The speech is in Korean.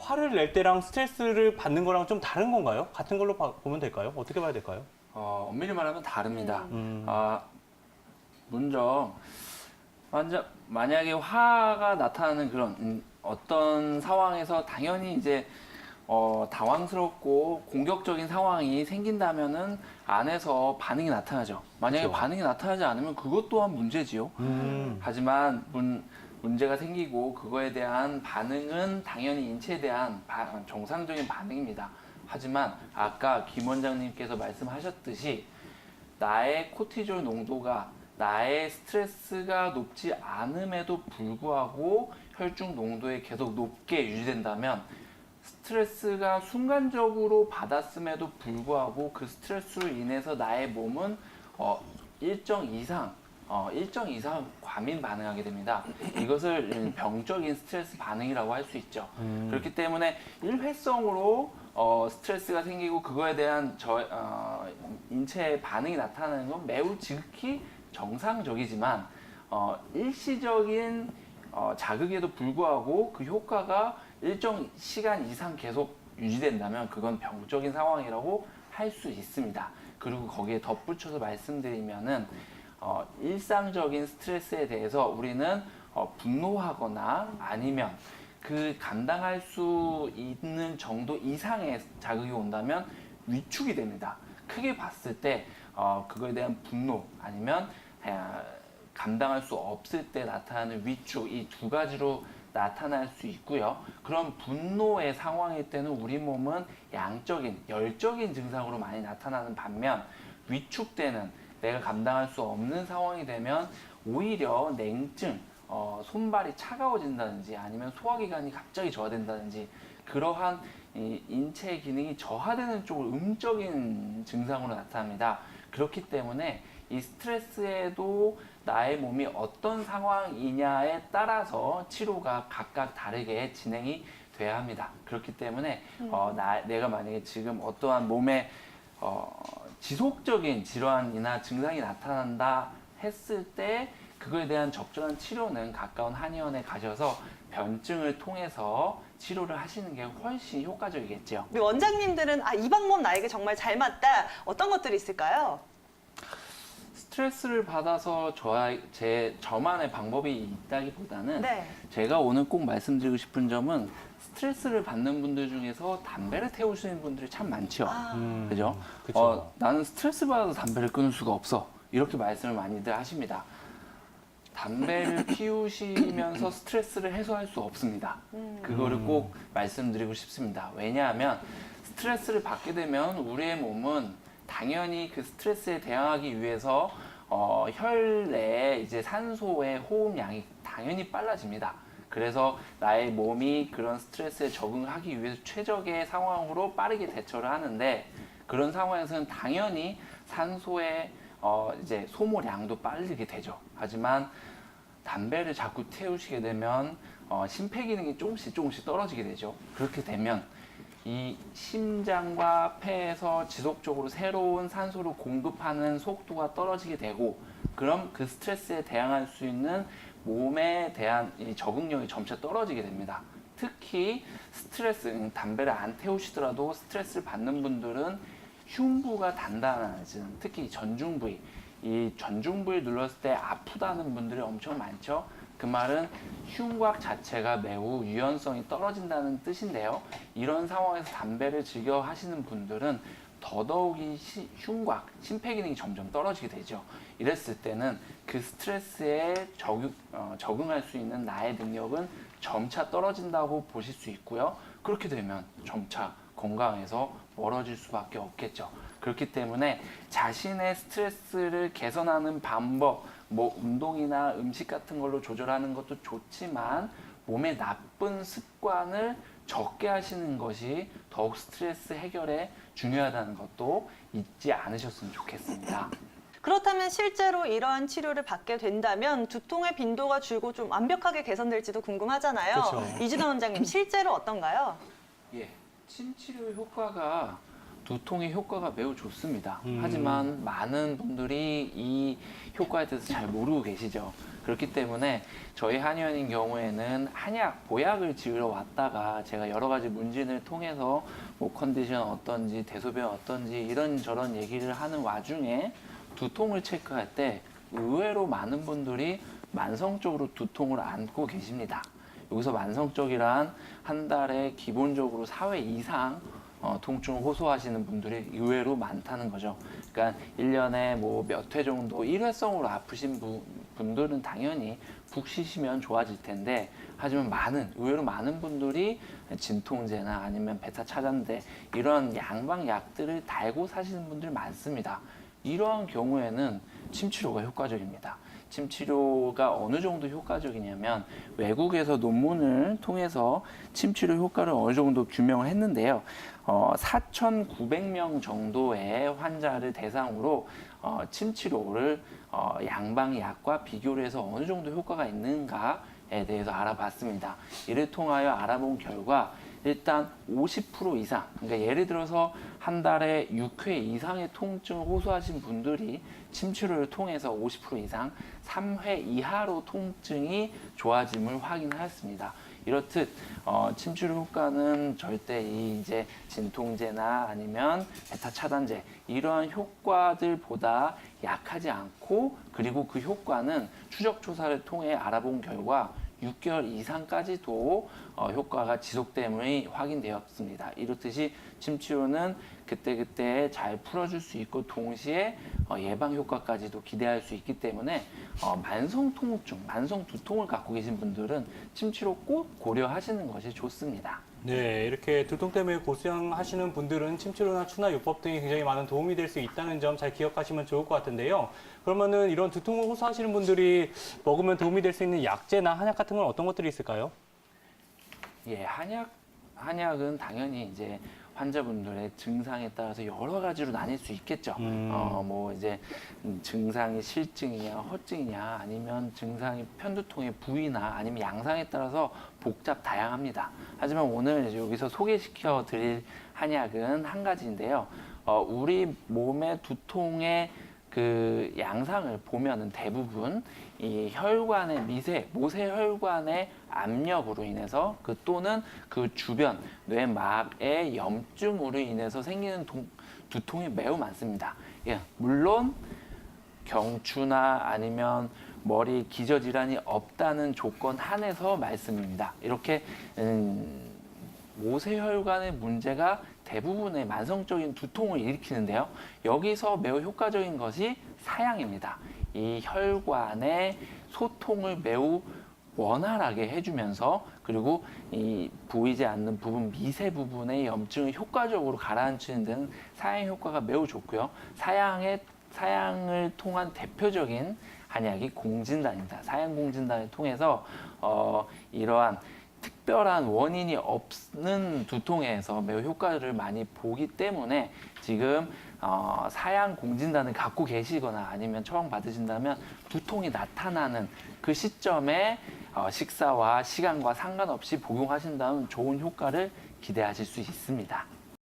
화를 낼 때랑 스트레스를 받는 거랑 좀 다른 건가요? 같은 걸로 보면 될까요? 어떻게 봐야 될까요? 엄밀히 말하면 다릅니다. 음. 먼저 만약에 화가 나타나는 그런 어떤 상황에서 당연히 이제 당황스럽고 공격적인 상황이 생긴다면은 안에서 반응이 나타나죠. 만약에 그렇죠. 반응이 나타나지 않으면 그것 또한 문제지요. 하지만 문제가 생기고 그거에 대한 반응은 당연히 인체에 대한 정상적인 반응입니다. 하지만 아까 김 원장님께서 말씀하셨듯이 나의 코티졸 농도가 나의 스트레스가 높지 않음에도 불구하고 혈중 농도에 계속 높게 유지된다면 스트레스가 순간적으로 받았음에도 불구하고 그 스트레스로 인해서 나의 몸은 일정 이상 과민 반응하게 됩니다. 이것을 병적인 스트레스 반응이라고 할 수 있죠. 그렇기 때문에 일회성으로 스트레스가 생기고 그거에 대한 인체의 반응이 나타나는 건 매우 지극히 정상적이지만 일시적인 자극에도 불구하고 그 효과가 일정 시간 이상 계속 유지된다면 그건 병적인 상황이라고 할 수 있습니다. 그리고 거기에 덧붙여서 말씀드리면은 일상적인 스트레스에 대해서 우리는 분노하거나 아니면 그 감당할 수 있는 정도 이상의 자극이 온다면 위축이 됩니다. 크게 봤을 때 그거에 대한 분노 아니면 감당할 수 없을 때 나타나는 위축 이 두 가지로 나타날 수 있고요. 그런 분노의 상황일 때는 우리 몸은 양적인 열적인 증상으로 많이 나타나는 반면 위축되는 내가 감당할 수 없는 상황이 되면 오히려 냉증, 손발이 차가워진다든지 아니면 소화기관이 갑자기 저하된다든지 그러한 인체 기능이 저하되는 쪽으로 음적인 증상으로 나타납니다. 그렇기 때문에 이 스트레스에도 나의 몸이 어떤 상황이냐에 따라서 치료가 각각 다르게 진행이 돼야 합니다. 그렇기 때문에 내가 만약에 지금 어떠한 몸에 지속적인 질환이나 증상이 나타난다 했을 때 그거에 대한 적절한 치료는 가까운 한의원에 가셔서 변증을 통해서 치료를 하시는 게 훨씬 효과적이겠죠. 우리 원장님들은 이 방법 나에게 정말 잘 맞다. 어떤 것들이 있을까요? 스트레스를 받아서 저만의 방법이 있다기보다는 네. 제가 오늘 꼭 말씀드리고 싶은 점은 스트레스를 받는 분들 중에서 담배를 태우시는 분들이 참 많죠. 그죠? 그쵸. 나는 스트레스 받아서 담배를 끊을 수가 없어. 이렇게 말씀을 많이들 하십니다. 담배를 피우시면서 스트레스를 해소할 수 없습니다. 그거를 꼭 말씀드리고 싶습니다. 왜냐하면 스트레스를 받게 되면 우리의 몸은 당연히 그 스트레스에 대항하기 위해서 혈내에 이제 산소의 호흡량이 당연히 빨라집니다. 그래서 나의 몸이 그런 스트레스에 적응하기 위해서 최적의 상황으로 빠르게 대처를 하는데 그런 상황에서는 당연히 산소의 이제 소모량도 빠르게 되죠. 하지만 담배를 자꾸 태우시게 되면 심폐기능이 조금씩 떨어지게 되죠. 그렇게 되면 이 심장과 폐에서 지속적으로 새로운 산소를 공급하는 속도가 떨어지게 되고 그럼 그 스트레스에 대항할 수 있는 몸에 대한 이 적응력이 점차 떨어지게 됩니다. 특히 담배를 안 태우시더라도 스트레스를 받는 분들은 흉부가 단단해지는 특히 전중 부위 이 전중 부위를 눌렀을 때 아프다는 분들이 엄청 많죠. 그 말은 흉곽 자체가 매우 유연성이 떨어진다는 뜻인데요. 이런 상황에서 담배를 즐겨 하시는 분들은 더더욱이 흉곽, 심폐기능이 점점 떨어지게 되죠. 이랬을 때는 그 스트레스에 적응할 수 있는 나의 능력은 점차 떨어진다고 보실 수 있고요. 그렇게 되면 점차 건강에서 멀어질 수밖에 없겠죠. 그렇기 때문에 자신의 스트레스를 개선하는 방법, 운동이나 음식 같은 걸로 조절하는 것도 좋지만 몸의 나쁜 습관을 적게 하시는 것이 더욱 스트레스 해결에 중요하다는 것도 잊지 않으셨으면 좋겠습니다. 그렇다면 실제로 이러한 치료를 받게 된다면 두통의 빈도가 줄고 좀 완벽하게 개선될지도 궁금하잖아요. 그렇죠. 이진원 원장님, 실제로 어떤가요? 예, 침 치료 효과가 두통의 효과가 매우 좋습니다. 음. 하지만 많은 분들이 이 효과에 대해서 잘 모르고 계시죠. 그렇기 때문에 저희 한의원인 경우에는 한약, 보약을 지으러 왔다가 제가 여러 가지 문진을 통해서 뭐 컨디션 어떤지, 대소변 어떤지 이런저런 얘기를 하는 와중에 두통을 체크할 때 의외로 많은 분들이 만성적으로 두통을 안고 계십니다. 여기서 만성적이란 한 달에 기본적으로 4회 이상 통증을 호소하시는 분들이 의외로 많다는 거죠. 그러니까 1년에 뭐 몇 회 정도 일회성으로 아프신 분들은 당연히 푹 쉬시면 좋아질 텐데, 하지만 의외로 많은 분들이 진통제나 아니면 베타 차단제 이런 양방약들을 달고 사시는 분들 많습니다. 이러한 경우에는 침치료가 효과적입니다. 침치료가 어느 정도 효과적이냐면 외국에서 논문을 통해서 침치료 효과를 어느 정도 규명을 했는데요. 4,900명 정도의 환자를 대상으로 침치료를 양방약과 비교를 해서 어느 정도 효과가 있는가에 대해서 알아봤습니다. 이를 통하여 알아본 결과 일단 50% 이상, 그러니까 예를 들어서 한 달에 6회 이상의 통증을 호소하신 분들이 침치료를 통해서 50% 이상, 3회 이하로 통증이 좋아짐을 확인하였습니다. 이렇듯 침치료 효과는 절대 이제 진통제나 아니면 베타 차단제 이러한 효과들보다 약하지 않고, 그리고 그 효과는 추적 조사를 통해 알아본 결과 6개월 이상까지도 효과가 지속됨이 확인되었습니다. 이렇듯이 침치료는 그때그때 잘 풀어줄 수 있고 동시에 예방 효과까지도 기대할 수 있기 때문에 만성 통증, 만성 두통을 갖고 계신 분들은 침치료 꼭 고려하시는 것이 좋습니다. 네, 이렇게 두통 때문에 고생하시는 분들은 침치료나 추나 요법 등이 굉장히 많은 도움이 될 수 있다는 점 잘 기억하시면 좋을 것 같은데요. 그러면은 이런 두통을 호소하시는 분들이 먹으면 도움이 될 수 있는 약재나 한약 같은 건 어떤 것들이 있을까요? 예, 한약은 당연히 이제 환자분들의 증상에 따라서 여러 가지로 나뉠 수 있겠죠. 뭐 이제 증상이 실증이냐, 허증이냐, 아니면 증상이 편두통의 부위나 아니면 양상에 따라서 복잡 다양합니다. 하지만 오늘 이제 여기서 소개시켜 드릴 한약은 한 가지인데요. 우리 몸의 두통의 그 양상을 보면은 대부분 이 혈관의 모세혈관의 압력으로 인해서 또는 그 주변 뇌막의 염증으로 인해서 생기는 두통이 매우 많습니다. 예, 물론 경추나 아니면 머리 기저질환이 없다는 조건 한에서 말씀입니다. 이렇게 모세혈관의 문제가 대부분의 만성적인 두통을 일으키는데요. 여기서 매우 효과적인 것이 사양입니다. 이 혈관의 소통을 매우 원활하게 해주면서, 그리고 이 보이지 않는 부분, 미세 부분의 염증을 효과적으로 가라앉히는 데는 사양 효과가 매우 좋고요. 사양을 통한 대표적인 한약이 공진단입니다. 사양 공진단을 통해서 이러한 특별한 원인이 없는 두통에서 매우 효과를 많이 보기 때문에 지금 사양 공진단을 갖고 계시거나 아니면 처방 받으신다면 두통이 나타나는 그 시점에 식사와 시간과 상관없이 복용하신다면 좋은 효과를 기대하실 수 있습니다.